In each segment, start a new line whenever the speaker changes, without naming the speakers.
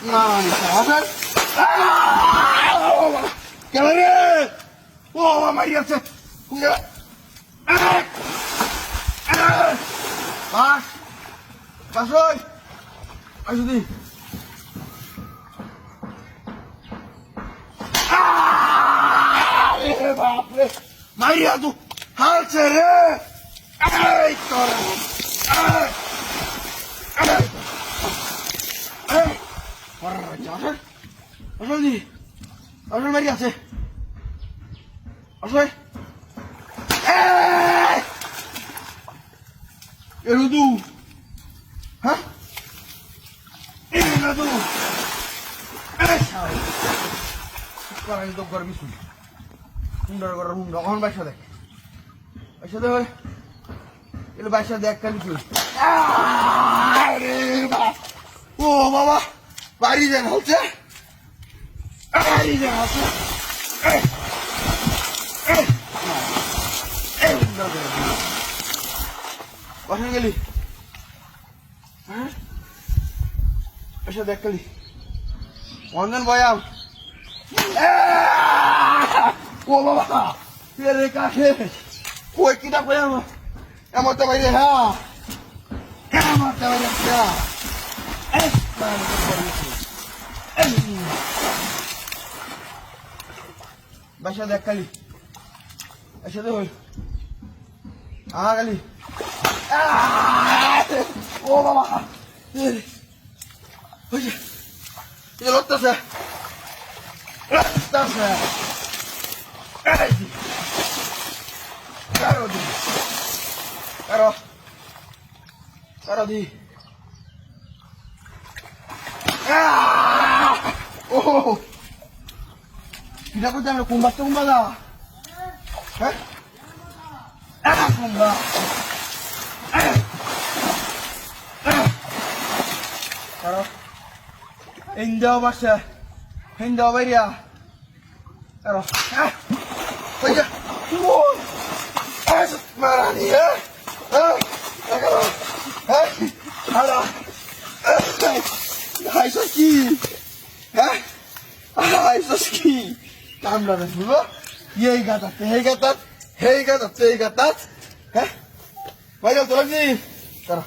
না হাসান কেন রে ও মারি আছে বাস বাস ওই আসো দি বাপরে মারিয়া তু হালছে রে এই তোর আসল দি আসল মারি আছে আসল এরুদু হ্যাঁ এরুদু করাই তো গরমি শুনি হুন্ডার করার হুন্ডা কখন বাইসা দেখ বাইসা দেখ এলে বাইসা দেখ কালি কি ও বাবা বাড়ি যান হচ্ছে বাড়ি যান হচ্ছে বাসা গেলি হ্যাঁ বাইসা দেখ কালি অঞ্জন বয়াম ও বাবা রে কাছে কই কিটা কই আমার তো বাইরে হ্যাঁ আমার তো বাইরে বাসা দেখ কালি বাসা দেখ কালি ও বাবা লড়তেছে লড়তেছে Caro di, caro di. Oh, tidak kau jangan kumbat dah. Hah? Kumbat. Caro, Indo masa, Indo beria. Caro, oye, wow. Marah ni ya, kalau, ada, hai soski, hai soski, kamera ni dulu, ye gatat, bayar tu lagi, kalau,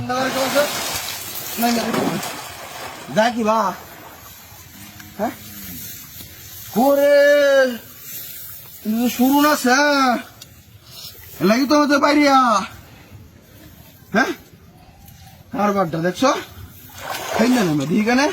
nak kau tu, nak, zaki bah, kore. শুরু না sir লাগি তো হতে পারিয়া হ্যাঁ কারবারটা দেখছো খাই না ঠিক আছে